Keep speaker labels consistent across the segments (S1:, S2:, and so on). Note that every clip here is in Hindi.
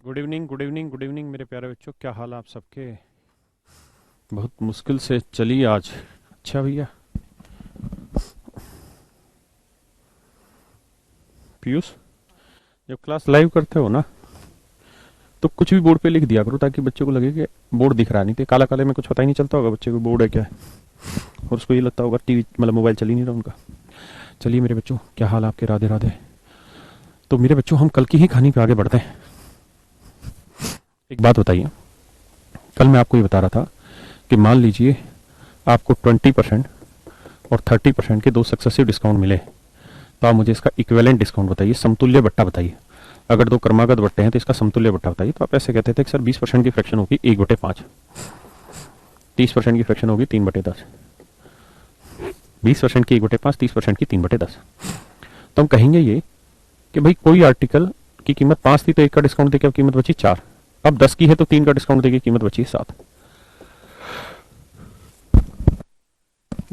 S1: Good evening, good evening, good evening मेरे प्यारे बच्चों। क्या हाल है आप सबके? बहुत मुश्किल से चली आज। अच्छा भैया पीयूष, जब क्लास लाइव करते हो ना तो कुछ भी बोर्ड पे लिख दिया करो ताकि बच्चे को लगे कि बोर्ड दिख रहा नहीं। तो काला काले में कुछ पता ही नहीं चलता होगा बच्चे को बोर्ड है क्या है, और उसको ये लगता होगा टीवी मतलब मोबाइल चल ही नहीं रहा उनका। चलिए मेरे बच्चों, क्या हाल है आपके? राधे राधे। तो मेरे बच्चों, हम कल की ही कहानी पे आगे बढ़ते हैं। एक बात बताइए, कल मैं आपको ये बता रहा था कि मान लीजिए आपको 20% और 30% के दो सक्सेसिव डिस्काउंट मिले, तो आप मुझे इसका इक्विवेलेंट डिस्काउंट बताइए, समतुल्य बट्टा बताइए। अगर दो क्रमागत बट्टे हैं तो इसका समतुल्य बट्टा बताइए। तो आप ऐसे कहते थे कि सर 20% की फ्रैक्शन होगी 1/5, 30% की फ्रैक्शन होगी 3/10, 20% की 1/5, 30% की 3/10। तो हम कहेंगे ये कि भाई कोई आर्टिकल की कीमत 5 थी तो 1 का डिस्काउंट देकर अब कीमत बची 4, अब 10 की है तो 3 का डिस्काउंट देकर कीमत बची 7।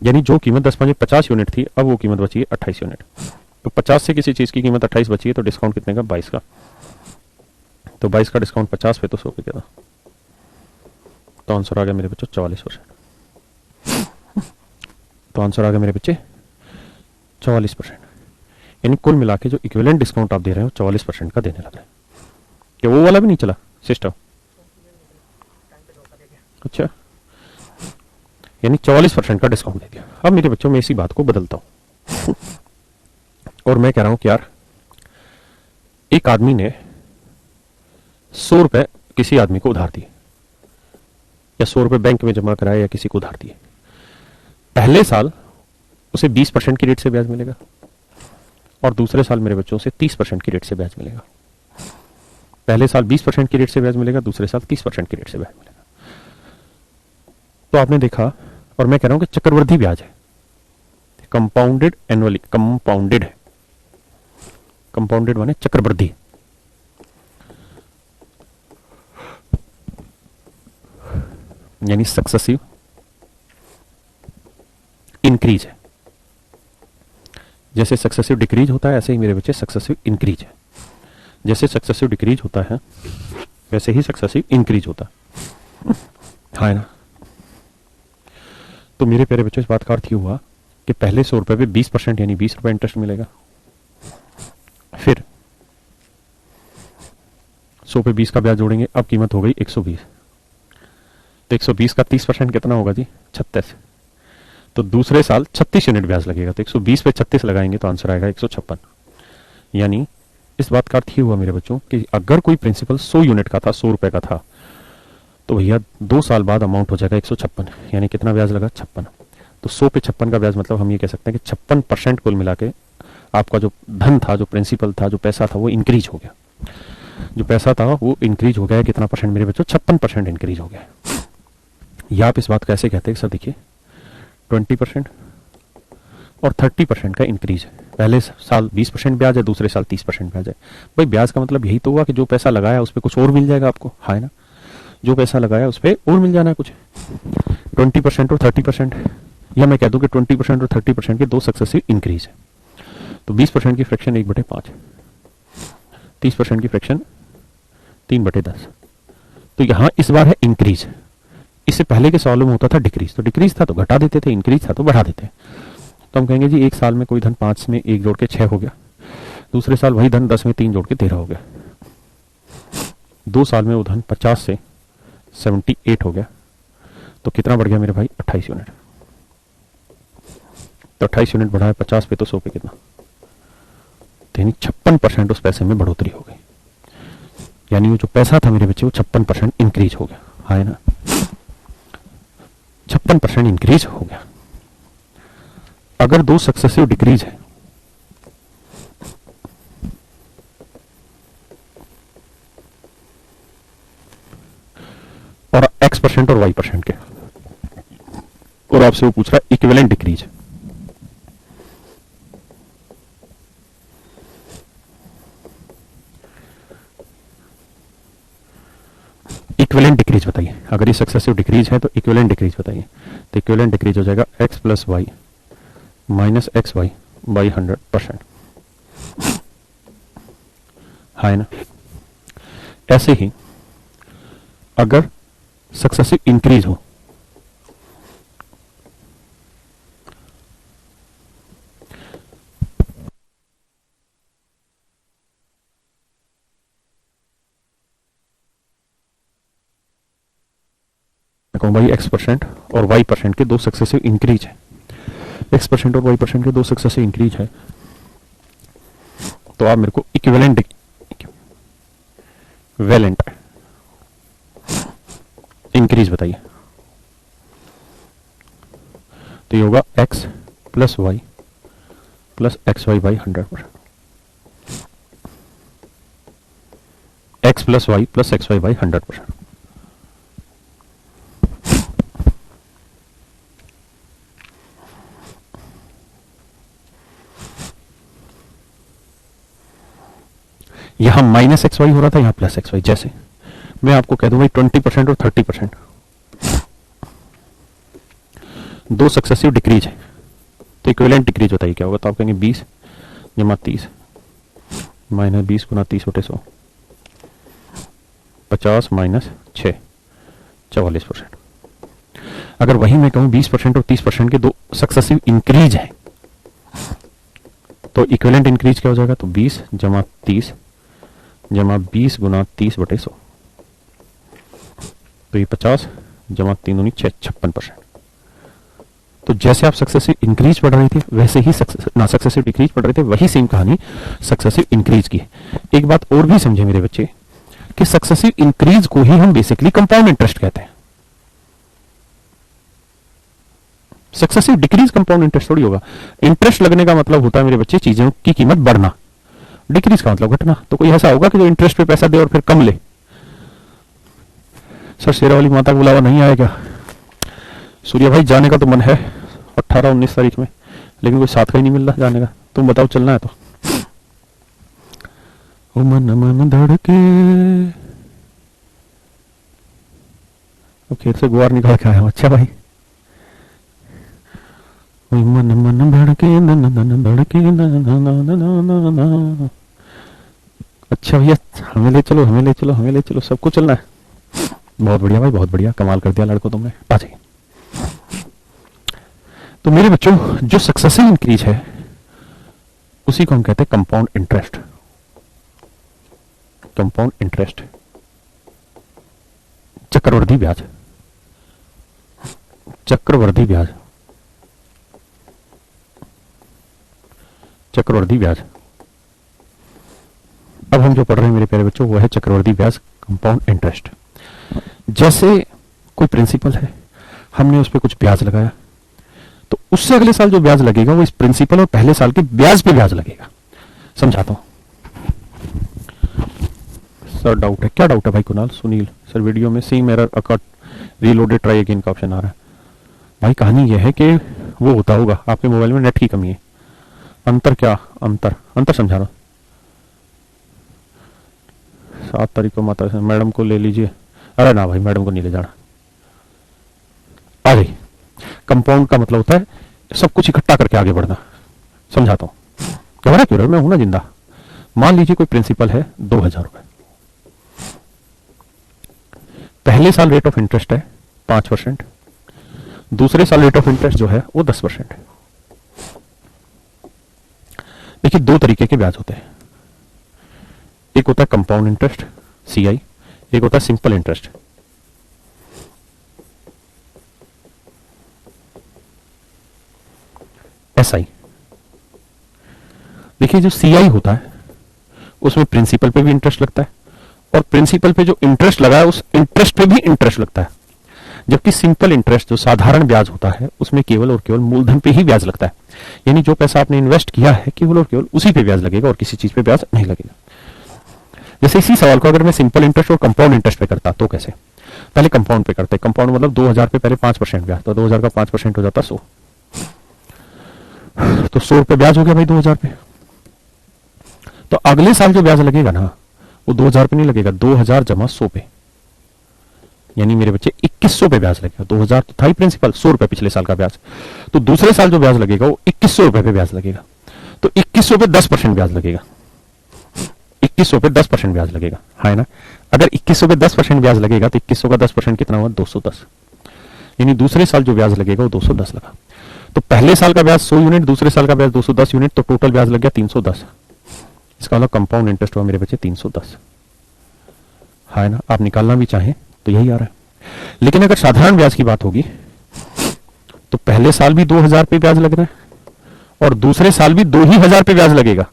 S1: यानी जो कीमत 10×5 = 50 यूनिट थी, अब वो कीमत बची है 28 यूनिट। तो 50 से किसी चीज की कीमत 28 बची है तो डिस्काउंट कितने का? 22 का। तो 22 का डिस्काउंट 50 पे तो 100 पे क्या था? तो आंसर आ गया मेरे बच्चों 44%। तो आंसर आ गया मेरे बच्चे 44%। यानी कुल मिला के जो इक्विवेलेंट डिस्काउंट आप दे रहे हो 44% का देने लगा है। क्या वो वाला भी नहीं चला सिस्टम? अच्छा, यानी 44% का डिस्काउंट दे दिया। अब मेरे बच्चों में इसी बात को बदलता हूं और मैं कह रहा हूं कि यार, एक आदमी ने 100 रुपए किसी आदमी को उधार दिए, या 100 रुपए बैंक में जमा कराए, या किसी को उधार दिए। पहले साल उसे 20% की रेट से ब्याज मिलेगा, और दूसरे साल मेरे बच्चों से 30% की रेट से ब्याज मिलेगा। पहले साल 20% की रेट से ब्याज मिलेगा, दूसरे साल 30% की रेट से ब्याज मिलेगा। तो आपने देखा, और मैं कह रहा हूं कि चक्रवृद्धि ब्याज है, कंपाउंडेड एनुअली, कंपाउंडेड है। कंपाउंडेड माने चक्रवृद्धि। यानी सक्सेसिव इंक्रीज है। जैसे सक्सेसिव डिक्रीज होता है ऐसे ही मेरे बच्चे सक्सेसिव इंक्रीज है। जैसे सक्सेसिव डिक्रीज होता है वैसे ही सक्सेसिव इंक्रीज होता है, हाँ ना? तो मेरे प्यारे बच्चों, इस बात का अर्थ ये हुआ कि पहले 100 रुपए पे 20% यानी 20 रुपए इंटरेस्ट मिलेगा। फिर 100 पे 20 का ब्याज जोड़ेंगे, अब कीमत हो गई 120। तो 120 का 30% कितना होगा जी? 36। तो दूसरे साल 36 यूनिट ब्याज लगेगा। तो 120 पे 36 लगाएंगे तो आंसर आएगा 156। यानी इस बात का अर्थ ये हुआ मेरे बच्चों कि अगर कोई प्रिंसिपल 100 यूनिट का था, 100 रुपए का था, तो भैया 2 साल बाद अमाउंट हो जाएगा 156। यानी कितना ब्याज लगा? 56। तो 100 पे 56 का ब्याज मतलब हम ये कह सकते हैं कि 56% कुल मिला के आपका जो धन था, जो प्रिंसिपल था, जो पैसा था, वो इंक्रीज हो गया। जो पैसा था वो इंक्रीज हो गया। कितना परसेंट मेरे बच्चों? 56% इंक्रीज हो गया। या आप इस बात को ऐसे कहते हैं सर देखिए, 20% और 30% का इंक्रीज है। पहले साल 20% ब्याज है, दूसरे साल 30% ब्याज है। भाई ब्याज का मतलब यही तो हुआ कि जो पैसा लगाया उस पर कुछ और मिल जाएगा आपको, है ना? जो पैसा लगाया उस पर और मिल जाना है कुछ। 20% और 30%, या मैं कह दूं कि 20% और 30% के दो सक्सेसिव इंक्रीज है। तो 20% की फ्रैक्शन 1/5, 30% की फ्रैक्शन 3/10। तो यहां इस बार है इंक्रीज। इससे पहले के सवालों में होता था डिक्रीज, तो डिक्रीज था तो घटा देते थे, इंक्रीज था तो बढ़ा देते। तो हम कहेंगे जी एक साल में कोई धन 5 में 1 जोड़ के 6 हो गया, दूसरे साल वही धन 10 में 3 जोड़ के 13 हो गया, 2 साल में वो धन 50 से 78 हो गया। तो कितना बढ़ गया मेरे भाई? 28 यूनिट। तो 28 यूनिट बढ़ा है 50 पे तो 100 पे कितना? यानी 56% उस पैसे में बढ़ोतरी हो गई। यानी वो जो पैसा था मेरे बच्चे वो 56% इंक्रीज हो गया, है ना? 56% इंक्रीज हो गया। अगर दो सक्सेसिव डिक्रीज है और X% और Y% के, और आपसे वो पूछ रहा है इक्विवेलेंट डिक्रीज, इक्विवेलेंट डिक्रीज बताइए। अगर ये सक्सेसिव डिक्रीज है तो इक्विवेलेंट डिक्रीज बताइए। तो इक्विवेलेंट डिक्रीज हो जाएगा X + Y - XY by 100%, है ना? ऐसे ही अगर सक्सेसिव इंक्रीज हो, कहूँ भाई x% और y% के दो सक्सेसिव इंक्रीज है, x% और y% के दो सक्सेसिव इंक्रीज है, तो आप मेरे को इक्विवेलेंट इंक्रीज बताइए। तो ये होगा x plus Y plus X Y by 100%, x plus Y plus X Y by 100%। यहां माइनस एक्स वाई हो रहा था, यहां प्लस एक्स वाई। जैसे मैं आपको कह दूं भाई 20% और 30% दो सक्सेसिव डिक्रीज है, तो इक्विवेलेंट डिक्रीज बताइए क्या होगा। तो आप कहेंगे 20 जमा 30 माइनस 20 गुना 30 बटे 100, 50 माइनस 6 44%। अगर वही मैं कहूं 20% और 30% के दो सक्सेसिव इंक्रीज है, तो इक्विवेलेंट इंक्रीज क्या हो जाएगा। तो 20 जमा 30 जमा 20 गुना 30 बटे 100, तो ये 50 जमा 3 दूनी 6 56%। तो जैसे आप सक्सेसिव इंक्रीज पढ़ रहे थे वैसे ही सक्सेसिव डिक्रीज पढ़ रहे थे, वही सेम कहानी सक्सेसिव इंक्रीज की है। एक बात और भी समझे मेरे बच्चे कि सक्सेसिव इंक्रीज को ही हम बेसिकली कंपाउंड इंटरेस्ट कहते हैं। सक्सेसिव डिक्रीज कंपाउंड इंटरेस्ट थोड़ी होगा। इंटरेस्ट लगने का मतलब होता है मेरे बच्चे चीजों की कीमत बढ़ना, डिक्रीज का मतलब घटना। तो कोई ऐसा होगा कि जो इंटरेस्ट पे पैसा दे और फिर कम ले। सर शेरावाली माता का बुलावा नहीं आएगा। सूर्या भाई जाने का तो मन है 18-19 तारीख में, लेकिन कोई साथ का ही नहीं मिल रहा जाने का। तुम बताओ चलना है तो। ओ मन मन धड़के, खेत से गुआर निकाल के आया हूं। अच्छा भाई, मन मन धड़के न धड़के न। अच्छा भैया हमें ले चलो, हमें ले चलो, हमें ले चलो, सबको चलना है। बहुत बढ़िया भाई, बहुत बढ़िया, कमाल कर दिया लड़को तुमने। आ जाइए। तो मेरे बच्चों जो सक्सेसिव इंक्रीज है उसी को हम कहते हैं कंपाउंड इंटरेस्ट। कंपाउंड इंटरेस्ट, चक्रवृद्धि ब्याज, चक्रवृद्धि ब्याज, चक्रवृद्धि ब्याज। अब हम जो पढ़ रहे हैं मेरे प्यारे बच्चों वो है चक्रवृद्धि ब्याज, कंपाउंड इंटरेस्ट। जैसे कोई प्रिंसिपल है, हमने उस पर कुछ ब्याज लगाया, तो उससे अगले साल जो ब्याज लगेगा वो इस प्रिंसिपल और पहले साल के ब्याज पे ब्याज लगेगा। समझाता हूं। सर डाउट है, क्या डाउट है भाई कुणाल? सुनील सर वीडियो में same error occurred, reloaded try again का ऑप्शन आ रहा है। भाई कहानी यह है कि वो होता होगा आपके मोबाइल में नेट की कमी है। अंतर क्या? अंतर समझा रहा हूं। 7 तारीख को माता मैडम को ले लीजिए। अरे ना भाई मैडम को नहीं ले जाना। आ गई। कंपाउंड का मतलब होता है सब कुछ इकट्ठा करके आगे बढ़ना। समझाता हूं। घबरा क्यों रहे, मैं हूं ना जिंदा। मान लीजिए कोई प्रिंसिपल है 2000 रुपए, पहले साल रेट ऑफ इंटरेस्ट है 5%, दूसरे साल रेट ऑफ इंटरेस्ट जो है वो 10% है। देखिए दो तरीके के ब्याज होते हैं, एक होता है कंपाउंड इंटरेस्ट CI, एक होता है सिंपल इंटरेस्ट। SI। देखिए जो CI होता है उसमें प्रिंसिपल पे भी इंटरेस्ट लगता है और प्रिंसिपल पे जो इंटरेस्ट लगा है उस इंटरेस्ट पे भी इंटरेस्ट लगता है, जबकि सिंपल इंटरेस्ट जो साधारण ब्याज होता है उसमें केवल और केवल मूलधन पे ही ब्याज लगता है। यानी जो पैसा आपने इन्वेस्ट किया है केवल और केवल उसी पे ब्याज लगेगा और किसी चीज पे ब्याज नहीं लगेगा। जैसे इसी सवाल को अगर मैं सिंपल इंटरेस्ट और कंपाउंड इंटरेस्ट पे करता तो कैसे? पहले कंपाउंड पे करते। कंपाउंड मतलब 2000 पे पहले 5% ब्याज, तो 2000 का 5% हो जाता 100, तो 100 रुपए ब्याज हो गया भाई 2000 पे। तो अगले साल जो ब्याज लगेगा ना वो 2000 पे नहीं लगेगा, 2000 जमा 100 पे, यानी मेरे बच्चे 2100 पे ब्याज लगेगा। 2000 तो था ही प्रिंसिपल, 100 रुपए पिछले साल का ब्याज, तो दूसरे साल जो ब्याज लगेगा वो 2100 रुपए पे ब्याज लगेगा। तो 2100 पे 10% ब्याज लगेगा, 2100 पे 10% ब्याज लगेगा, है ना। अगर 2100 पे 10% ब्याज लगेगा तो 2100 का 10% कितना हुआ? 210। यानी दूसरे साल जो ब्याज लगेगा वो 210 लगा। तो पहले साल का ब्याज 100 यूनिट, दूसरे साल का ब्याज 210 यूनिट, तो टोटल ब्याज लग गया 310। इसका मतलब कंपाउंड इंटरेस्ट हुआ मेरे बच्चे 310। है ना? आप निकालना भी चाहें तो यही आ रहा है। लेकिन अगर साधारण ब्याज की बात होगी तो पहले साल भी 2000 पे ब्याज लग रहा है और दूसरे साल भी 2000 पे ब्याज लगेगा,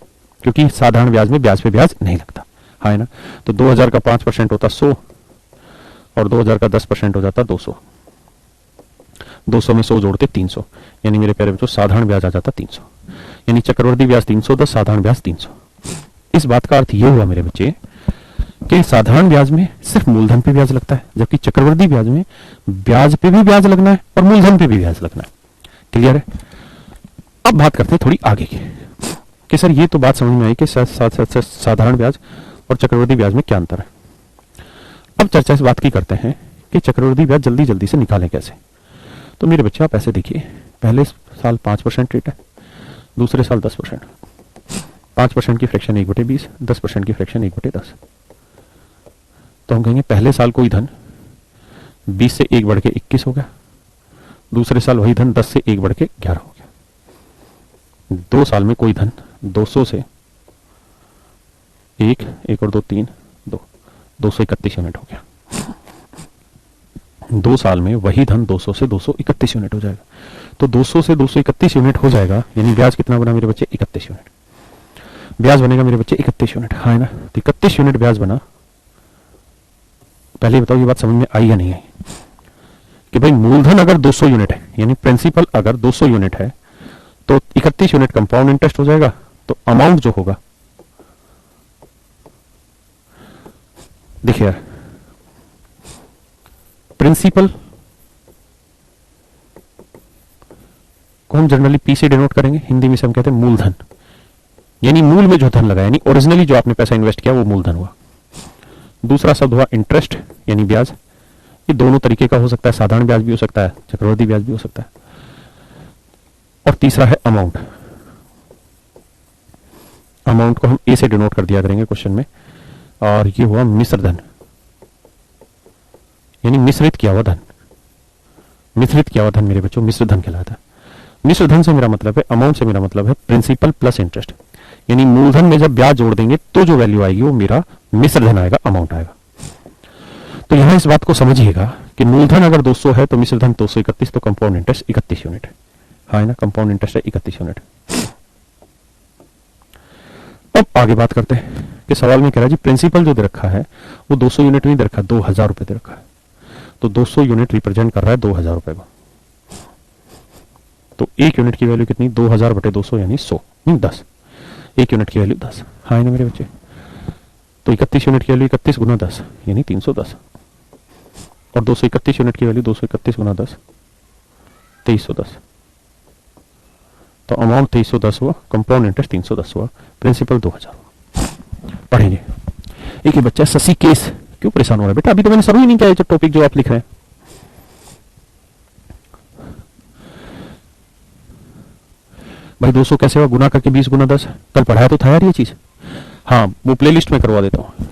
S1: क्योंकि साधारण ब्याज में ब्याज पे ब्याज नहीं लगता। है ना? तो 2000 का 5% होता 100 और 2000 का 10% हो जाता 200। 200 में 100 जोड़ते 300, यानी मेरे प्यारे बच्चों साधारण ब्याज आ जाता 300। यानी चक्रवर्ती ब्याज 310, साधारण ब्याज 300। इस बात का अर्थ यह हुआ मेरे बच्चे कि साधारण ब्याज में सिर्फ मूलधन पे ब्याज लगता है, जबकि चक्रवर्ती ब्याज में ब्याज पे भी ब्याज लगना है और मूलधन पे भी ब्याज लगना है। क्लियर है? अब बात करते हैं थोड़ी आगे की कि सर ये तो बात समझ में आई कि साधारण ब्याज और चक्रवर्ती ब्याज में क्या अंतर है। अब चर्चा इस बात की करते हैं कि चक्रवर्ती ब्याज जल्दी जल्दी से निकालें कैसे। तो मेरे बच्चे आप ऐसे देखिए, पहले साल 5% रेट है, दूसरे साल 10%। 5% की फ्रैक्शन 1/20, 10% की फ्रैक्शन 1/10। तो हम कहेंगे पहले साल कोई धन 20 से 1 बढ़ के 21 हो गया, दूसरे साल वही धन 10 से 1 बढ़ के 11 हो गया। 2 साल में कोई धन 200 से 1 और 2 3 2 231 यूनिट हो गया। 2 साल में वही धन 200 से 231 यूनिट हो जाएगा। तो 200 से 231 यूनिट हो जाएगा, यानी ब्याज कितना बना मेरे बच्चे? 31 यूनिट ब्याज बनेगा मेरे बच्चे, 31 यूनिट। है ना? तो 31 यूनिट ब्याज बना। पहले बताओ ये बात समझ में आई या नहीं आई कि भाई मूलधन अगर 200 यूनिट है, यानी प्रिंसिपल अगर 200 यूनिट है, तो 31 यूनिट कंपाउंड इंटरेस्ट हो जाएगा। तो अमाउंट जो होगा, देखिए यार, प्रिंसिपल को हम जनरली पी से डिनोट करेंगे, हिंदी में से हम कहते हैं मूलधन, यानी मूल में जो धन लगा, यानी ओरिजिनली जो आपने पैसा इन्वेस्ट किया वो मूलधन हुआ। दूसरा शब्द हुआ इंटरेस्ट, यानी ब्याज। ये दोनों तरीके का हो सकता है, साधारण ब्याज भी हो सकता है, चक्रवर्ती ब्याज भी हो सकता है। और तीसरा है अमाउंट। अमाउंट को हम ए से डिनोट कर दिया करेंगे क्वेश्चन में, और ये हुआ मिश्र धन, यानी मिश्रित किया हुआ धन। मिश्रित किया हुआ धन मेरे बच्चों मिश्र धन कहलाता है। मिश्र धन से मेरा मतलब है, अमाउंट से मेरा मतलब है प्रिंसिपल प्लस इंटरेस्ट, यानी मूलधन में जब ब्याज जोड़ देंगे तो जो वैल्यू आएगी वो मेरा मिश्र धन आएगा, अमाउंट आएगा। तो यहां इस बात को समझिएगा कि मूलधन अगर 200 है तो मिश्र धन 231, तो कंपाउंड इंटरेस्ट 31 यूनिट है। हाँ ना? कंपाउंड इंटरेस्ट है 31 यूनिट। अब आगे बात करते हैं कि सवाल में कह रहा है जी प्रिंसिपल जो दे रखा है वो 200 यूनिट नहीं दे रखा, 2000 रुपए दे रखा है। तो 200 यूनिट रिप्रेजेंट कर रहा है 2000 रुपए को। तो एक यूनिट की वैल्यू कितनी? 2000 बटे 200 यानी 100, नहीं 10। एक यूनिट की वैल्यू 10। हाँ ना मेरे बच्चे? तो 31 यूनिट की वैल्यू 31 गुना 10 यानी 310, और 231 यूनिट की वैल्यू 231 गुना 10 2310। तो अमाउंट 2310 हुआ, कंपाउंड इंटरेस्ट 310 हुआ, प्रिंसिपल 2000 हुआ। पढ़ेंगे। एक ही बच्चा शशि केस, क्यों परेशान हो रहा है बेटा? अभी तो मैंने समझ ही नहीं किया जो टॉपिक जो आप लिख रहे हैं। भाई 200 कैसे हुआ? गुना करके 20 गुना 10, कल पढ़ाया तो था यार ये चीज। हाँ, वो प्लेलिस्ट में करवा देता हूं।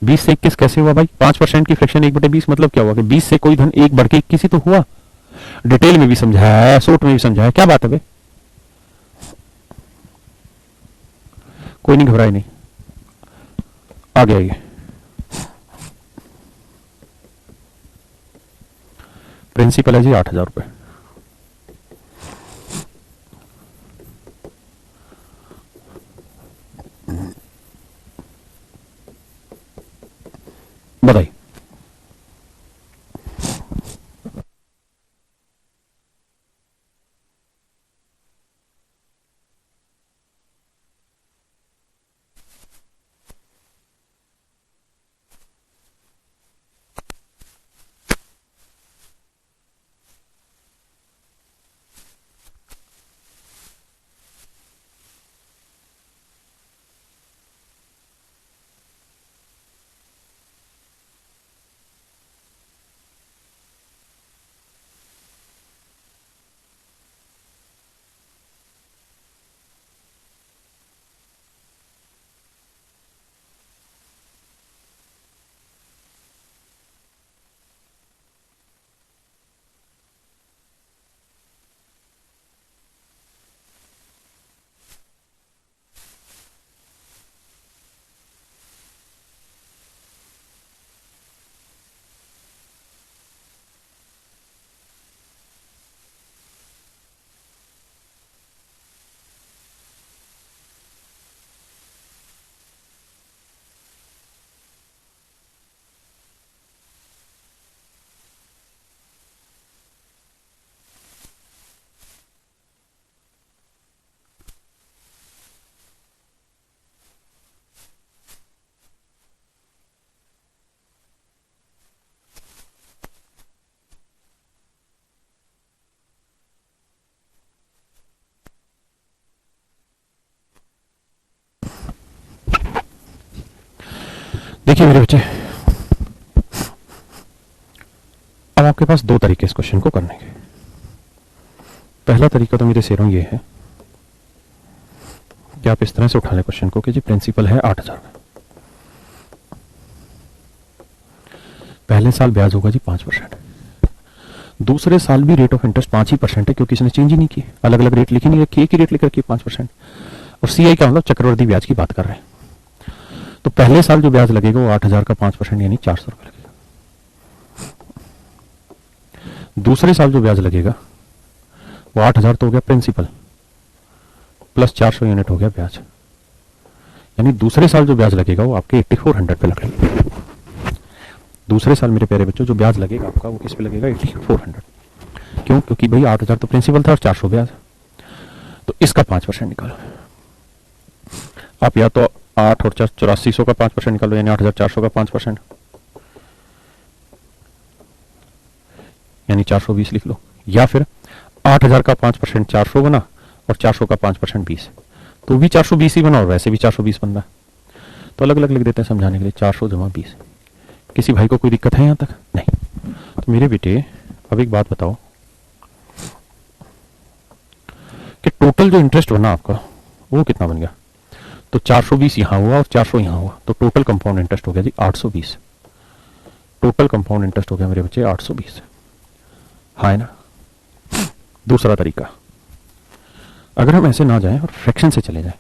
S1: बीस से 21 कैसे हुआ भाई? 5% की फ्रैक्शन 1/20 मतलब क्या हुआ कि 20 से कोई धन 1 बढ़ के 21 ही तो हुआ। डिटेल में भी समझाया है, शॉर्ट में भी समझाया है, क्या बात है भाई? कोई नहीं, घबराए नहीं, आगे आइए। प्रिंसिपल है जी 8000 रुपए। बताइए। देखिए मेरे बच्चे, अब आपके पास दो तरीके इस क्वेश्चन को करने के। पहला तरीका तो मेरे शेरों ये है कि आप इस तरह से उठा लें क्वेश्चन को कि जी प्रिंसिपल है 8,000 का, पहले साल ब्याज होगा जी 5%, दूसरे साल भी रेट ऑफ इंटरेस्ट 5% है क्योंकि इसने चेंज ही नहीं की, अलग अलग रेट लिखी नहीं रखी, एक ही रेट लिख रखी 5%। और सीआई का मतलब चक्रवृद्धि ब्याज की बात कर रहे हैं। तो पहले साल जो ब्याज लगेगा वो 8,000 का 5% यानी 400 रुपए लगेगा। दूसरे साल जो ब्याज लगेगा वो 8,000 तो हो गया प्रिंसिपल प्लस 400 यूनिट हो गया ब्याज, यानी दूसरे साल जो ब्याज लगेगा वो आपके 8400 पे लगेगा। दूसरे साल मेरे प्यारे बच्चों जो ब्याज लगेगा आपका वो किस पे लगेगा 8400। क्यों? क्योंकि भाई 8,000 तो प्रिंसिपल था और 400 ब्याज, तो इसका 5% निकालो। आप या तो 8 और 8400 का 5% निकालो यानी 8,400 का 5% यानी 420 लिख लो, या फिर 8,000 का 5% 400 बना और 400 का 5% 20, तो भी 420 ही बना और वैसे भी 420 बन रहा है, तो अलग अलग लिख देते हैं समझाने के लिए। 400 जमा 20। किसी भाई को कोई दिक्कत है यहां तक? नहीं। तो मेरे बेटे अब एक बात बताओ कि टोटल जो इंटरेस्ट बना आपका वो कितना बन गया? तो 420 यहां हुआ और 400 यहां हुआ, तो टोटल कंपाउंड इंटरेस्ट हो गया जी 820। टोटल कंपाउंड इंटरेस्ट हो गया मेरे बच्चे 820। हाँ है ना? दूसरा तरीका, अगर हम ऐसे ना जाएं और फ्रैक्शन से चले जाएं,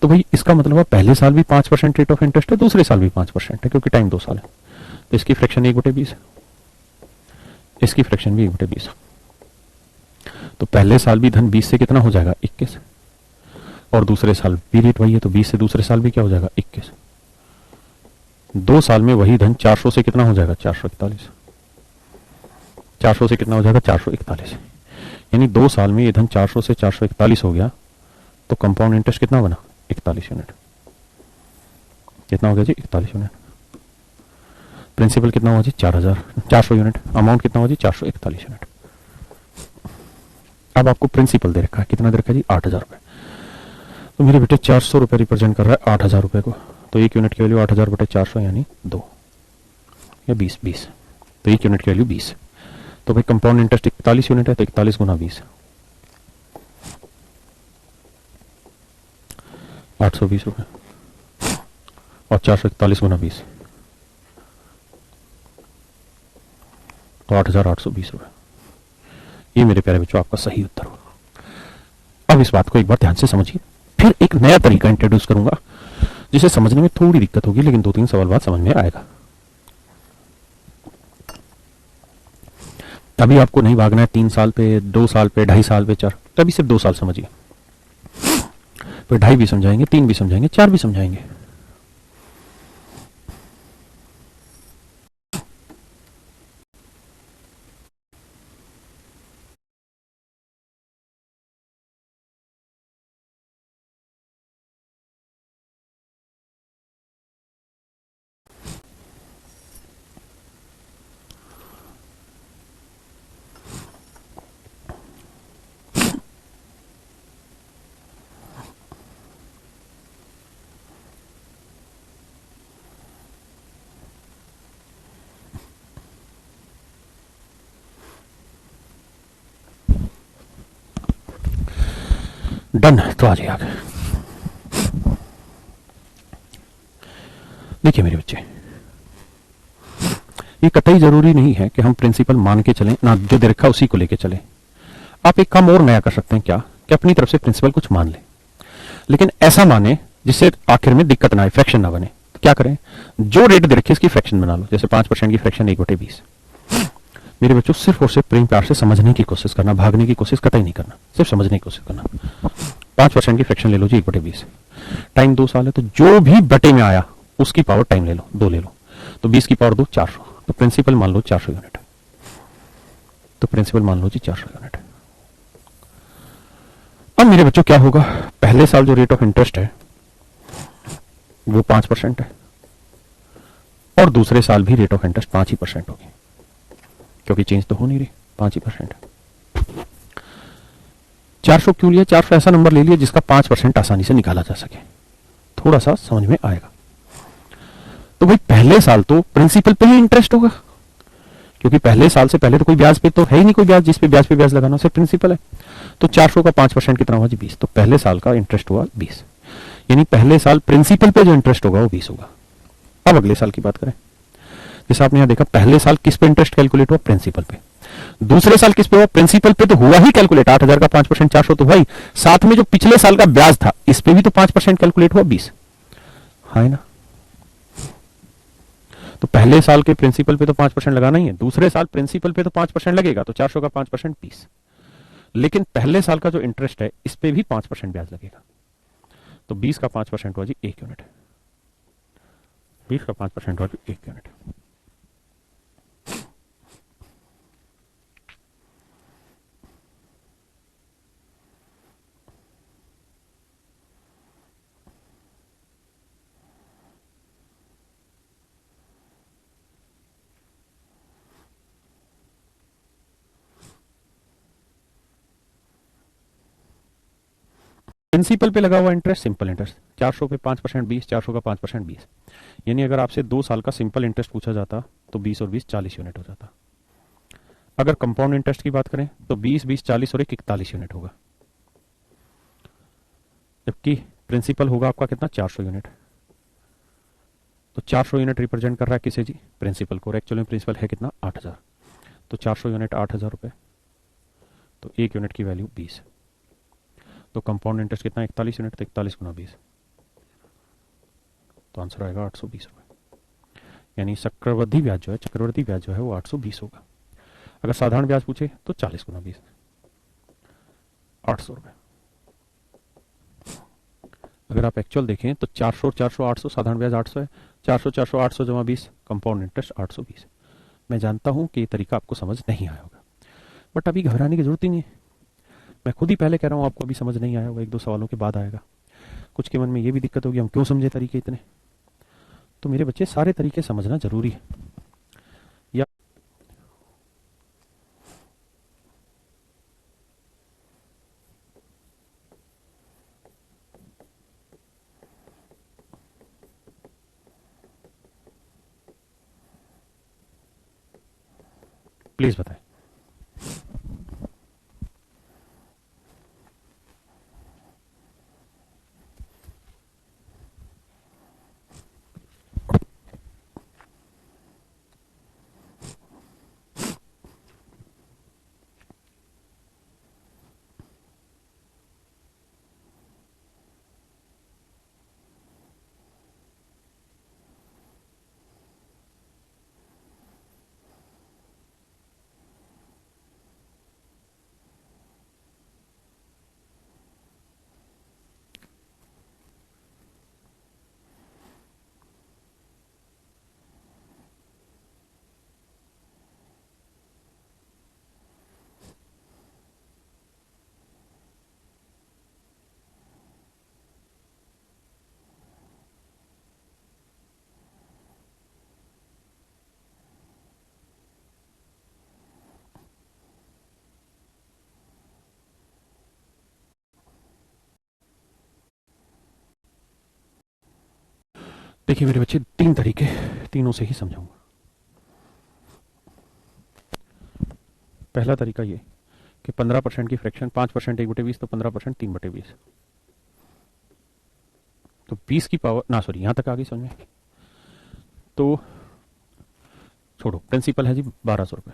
S1: तो भाई इसका मतलब है पहले साल भी 5% रेट ऑफ इंटरेस्ट है, दूसरे साल भी 5% है क्योंकि टाइम 2 साल है, तो इसकी फ्रैक्शन 1/20, इसकी फ्रैक्शन भी 1/20। तो पहले साल भी धन 20 से कितना हो जाएगा 21, और दूसरे साल भी रेट वही है तो 20 से दूसरे साल भी क्या हो जाएगा 21। 2 साल में वही धन 400 से कितना हो जाएगा 441, 400 से कितना हो जाएगा 441, यानी 2 साल में ये धन 400 से 441 हो गया, तो कंपाउंड इंटरेस्ट कितना बना 41 यूनिट। कितना हो गया जी 41 यूनिट। प्रिंसिपल कितना हुआ जी 400 यूनिट, अमाउंट कितना हुआ जी 441 यूनिट। अब आपको प्रिंसिपल दे रखा है, कितना दे रखा है जी 8,000 रुपए, तो मेरे बेटे 400 रुपए रिप्रेजेंट कर रहा है 8,000 रुपए को, तो 1 यूनिट की वैल्यू 8,000 बटे 400 यानी 2 या 20, तो 1 यूनिट की वैल्यू 20। तो भाई कंपाउंड इंटरेस्ट 41 यूनिट है, तो 41 गुना 20 820 रुपए, और 441 गुना 20 तो 8,820 रुपए। ये मेरे प्यारे बच्चों आपका सही उत्तर होगा। अब इस बात को एक बार ध्यान से समझिए, फिर एक नया तरीका इंट्रोड्यूस करूंगा जिसे समझने में थोड़ी दिक्कत होगी, लेकिन 2-3 सवाल बाद समझ में आएगा। अभी आपको नहीं भागना है 3 साल पे, 2 साल पे, 2.5 साल पे, 4, अभी सिर्फ 2 साल समझिए, फिर 2.5 भी समझाएंगे, 3 भी समझाएंगे, 4 भी समझाएंगे। डन, तो आ जाइए आगे। देखिए मेरे बच्चे, ये कतई जरूरी नहीं है कि हम प्रिंसिपल मान के चलें ना, जो दे रखा उसी को लेके चलें। आप एक काम और नया कर सकते हैं, क्या कि अपनी तरफ से प्रिंसिपल कुछ मान ले, लेकिन ऐसा माने जिससे आखिर में दिक्कत ना आए, फ्रैक्शन ना बने। तो क्या करें, जो रेट दे रखे इसकी फ्रैक्शन बना लो, जैसे 5% की फ्रैक्शन 1/20। मेरे बच्चों सिर्फ और सिर्फ प्रेम प्यार से समझने की कोशिश करना, भागने की कोशिश कतई नहीं करना, सिर्फ समझने की कोशिश करना। 5% की फ्रैक्शन ले लो जी 1/20, टाइम 2 साल है, तो जो भी बटे में आया उसकी पावर टाइम ले लो 2 ले लो, तो 20 की पावर 2 400, तो प्रिंसिपल मान लो 400 यूनिट, तो प्रिंसिपल मान लो जी 400 यूनिट। अब मेरे बच्चों क्या होगा, पहले साल जो रेट ऑफ इंटरेस्ट है वो 5% है, और दूसरे साल भी रेट ऑफ इंटरेस्ट 5% होगी, क्योंकि चेंज तो हो नहीं रही, 5% है। 400 क्यों लिया? 400 ऐसा नंबर ले लिया जिसका 5% आसानी से निकाला जा सके, थोड़ा सा समझ में आएगा। तो भाई पहले साल तो प्रिंसिपल पे ही इंटरेस्ट होगा, क्योंकि पहले साल से पहले तो कोई ब्याज पे तो है ही नहीं, कोई ब्याज जिस पे ब्याज लगाना, सिर्फ प्रिंसिपल है। तो 400 का 5% कितना हुआ जी 20, तो पहले साल का इंटरेस्ट हुआ 20, यानी पहले साल प्रिंसिपल पे जो इंटरेस्ट होगा वो 20 होगा। अब अगले साल की बात करें, जैसे आपने यहां देखा पहले साल किस पे इंटरेस्ट कैलकुलेट हुआ, प्रिंसिपल पे। दूसरे साल किस पे हुआ, प्रिंसिपल पे तो हुआ ही कैलकुलेट 8000 का 5% 400, तो भाई साथ में जो पिछले साल का ब्याज था इस पे भी तो 5% कैलकुलेट हुआ 20, है ना। तो पहले साल के प्रिंसिपल पे तो 5% लगाना ही है, दूसरे साल प्रिंसिपल पे तो 5% लगेगा, तो 400 का 5% 20, लेकिन पहले साल का जो इंटरेस्ट है इस पे भी 5% ब्याज लगेगा, तो 20 का 5% हुआ जी 1 यूनिट, 20 का 5% हुआ जी 1 यूनिट। प्रिंसिपल पे लगा हुआ इंटरेस्ट सिंपल इंटरेस्ट, 400 पे 5% 20, 400 का 5% 20, यानी अगर आपसे 2 साल का सिंपल इंटरेस्ट पूछा जाता तो 20 और 20 40 यूनिट हो जाता। अगर कंपाउंड इंटरेस्ट की बात करें तो 20 20 40 और 41 यूनिट होगा, जबकि प्रिंसिपल होगा आपका कितना 400 यूनिट। तो 400 यूनिट रिप्रेजेंट कर रहा है किसे जी, प्रिंसिपल को, एक्चुअली प्रिंसिपल है कितना 8000, तो 400 यूनिट 8000 रुपए, तो 1 यूनिट की वैल्यू 20, तो कंपाउंड इंटरेस्ट कितना 41 यूनिट, तो 41 गुना 20, तो आंसर आएगा 820 रुपए, यानी चक्रवृद्धि ब्याज जो है वो 820 होगा। अगर साधारण ब्याज पूछे तो 40 गुना 20, 800 रुपए। अगर आप एक्चुअल देखें तो 400 400 800, साधारण ब्याज 800 है, 400 400 800 जमा 20, कंपाउंड इंटरेस्ट 820। मैं जानता हूं कि ये तरीका आपको समझ नहीं आया होगा, बट अभी घबराने की जरूरत ही नहीं है, मैं खुद ही पहले कह रहा हूं आपको अभी समझ नहीं आया होगा, 1-2 सवालों के बाद आएगा। कुछ के मन में ये भी दिक्कत होगी हम क्यों समझे तरीके इतने, तो मेरे बच्चे सारे तरीके समझना जरूरी है। या प्लीज बताएं। देखिए मेरे बच्चे 3 तरीके, तीनों से ही समझाऊंगा। पहला तरीका ये कि 15% की फ्रैक्शन 5% 1/20, तो 15% 3/20, तो 20 की पावर ना, सॉरी यहां तक आ गई समझ में, तो छोड़ो, प्रिंसिपल है जी 1200 रुपए,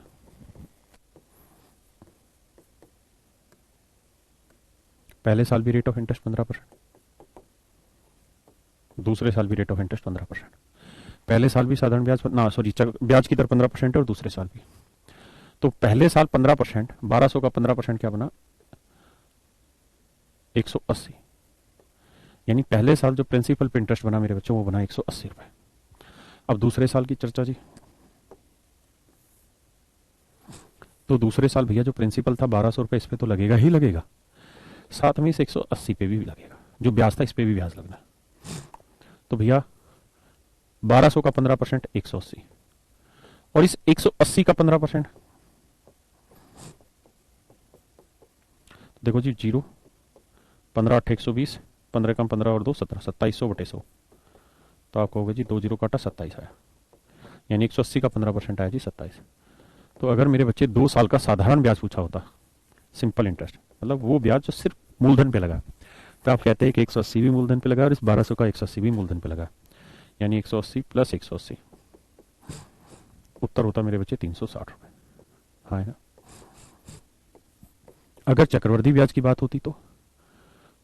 S1: पहले साल भी रेट ऑफ इंटरेस्ट 15%, दूसरे साल भी रेट ऑफ इंटरेस्ट 15%, पहले साल भी साधारण ब्याज ना, सॉरी ब्याज की दर 15% है, और दूसरे साल भी, तो पहले साल 15%, 1200 का 15% क्या बना 180, यानी पहले साल जो प्रिंसिपल पे इंटरेस्ट बना मेरे बच्चों वो बना 180 रुपए। अब दूसरे साल की चर्चा जी, तो दूसरे साल भैया जो प्रिंसिपल था 1200 रुपए इस पे तो लगेगा ही लगेगा, साथ में इस 180 पे भी लगेगा, जो ब्याज था इस पे भी ब्याज लगना, तो भैया 1200 का 15% 180, और इस 180 का 15%, देखो जी 0, 15 8 120, 15 कम 15 और 2 17, 2700/100, तो आपको होगा जी 2 जीरो काटा 27 आया, यानी 180 का 15% आया जी 27। तो अगर मेरे बच्चे 2 साल का साधारण ब्याज पूछा होता, सिंपल इंटरेस्ट, मतलब वो ब्याज जो सिर्फ मूलधन पे लगा, तो आप कहते हैं कि 180 भी मूलधन पे लगा और इस 1200 का 180 भी मूलधन पे लगा, यानी 180 प्लस 180, उत्तर होता मेरे बच्चे 360 रुपये। हाँ है ना। अगर चक्रवर्ती ब्याज की बात होती तो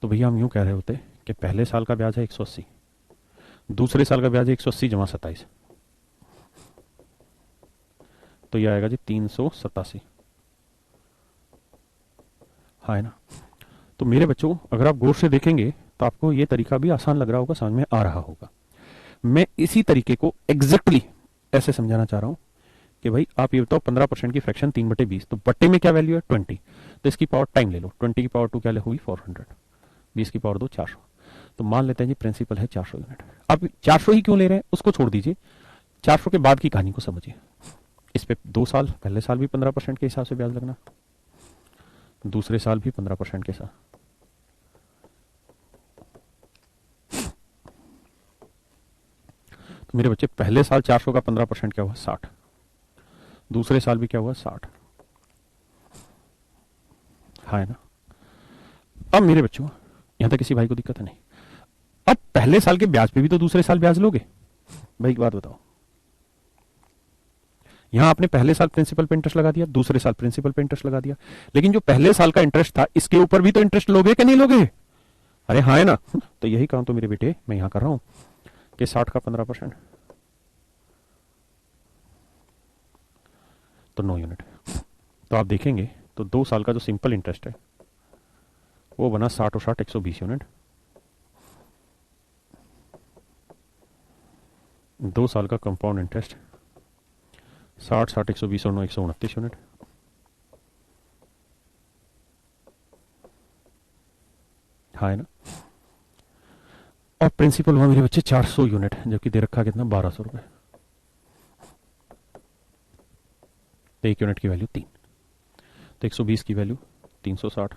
S1: भैया हम यूं कह रहे होते कि पहले साल का ब्याज है 180, दूसरे साल का ब्याज है 180 जमा 27, तो ये आएगा जी 387। हाँ है ना। तो मेरे बच्चों अगर आप गौर से देखेंगे तो आपको ये तरीका भी आसान लग रहा होगा, समझ में आ रहा होगा। मैं इसी तरीके को एग्जैक्टली ऐसे समझाना चाह रहा हूं कि भाई आप ये बताओ 15% की फ्रैक्शन 3/20, तो बट्टे में क्या वैल्यू है 20, तो इसकी पावर टाइम ले लो, 20 की पावर 2 क्या हुई 400, 20 की पावर 2 400, तो मान लेते हैं जी प्रिंसिपल है 400 यूनिट। अब 400 ही क्यों ले रहे हैं उसको छोड़ दीजिए, 400 के बाद की कहानी को समझिए। इस पे 2 साल, पहले साल भी 15% के हिसाब से ब्याज लगना, दूसरे साल भी 15% के साथ, तो मेरे बच्चे पहले साल 400 का 15% क्या हुआ 60, दूसरे साल भी क्या हुआ 60। हाँ है ना। अब मेरे बच्चों यहां तक किसी भाई को दिक्कत है नहीं। अब पहले साल के ब्याज पे भी तो दूसरे साल ब्याज लोगे, भाई एक बात बताओ, यहां आपने पहले साल प्रिंसिपल पे इंटरेस्ट लगा दिया, दूसरे साल प्रिंसिपल पे इंटरेस्ट लगा दिया, लेकिन जो पहले साल का इंटरेस्ट था इसके ऊपर भी तो इंटरेस्ट लोगे कि नहीं लोगे? अरे हाँ है ना। तो यही काम तो मेरे बेटे मैं यहां कर रहा हूं कि 60 का 15%, तो 9 यूनिट। तो आप देखेंगे तो 2 साल का जो सिंपल इंटरेस्ट है वो बना 60 और 60 120 यूनिट, 2 साल का कंपाउंड इंटरेस्ट 60 60 120 और 9 129 यूनिट, हाँ है ना। और प्रिंसिपल हुआ मेरे बच्चे 400 यूनिट, जबकि दे रखा कितना 1200 रुपये, तो 1 यूनिट की वैल्यू 3, तो 120 की वैल्यू 360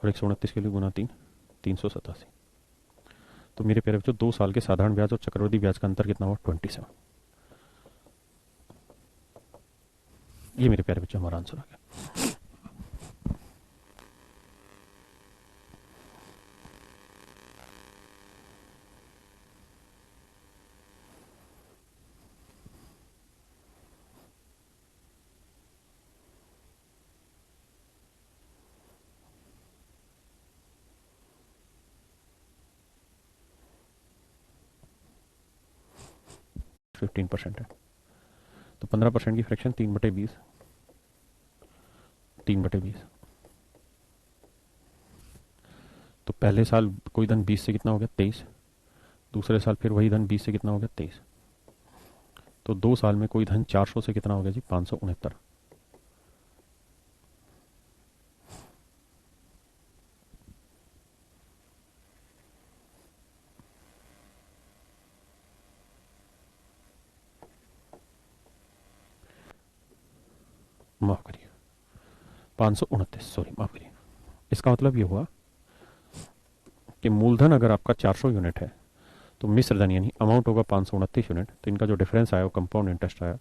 S1: और 129 की वैल्यू गुना 3 387। तो मेरे प्यारे बच्चों 2 साल के साधारण ब्याज और चक्रवृद्धि ब्याज का अंतर कितना हुआ 27। ये मेरे प्यारे बच्चों हमारा आंसर आ गया। 15% है, तो 15% की फ्रैक्शन 3/20, 3/20, तो पहले साल कोई धन 20 से कितना हो गया 23, दूसरे साल फिर वही धन 20 से कितना हो गया 23, तो 2 साल में कोई धन 400 से कितना हो गया जी 569। माफ करिए 529, सॉरी माफ करिए। इसका मतलब ये हुआ कि मूलधन अगर आपका 400 यूनिट है तो मिश्र धन यानी अमाउंट होगा 529 यूनिट, तो इनका जो डिफरेंस आया वो कंपाउंड इंटरेस्ट आया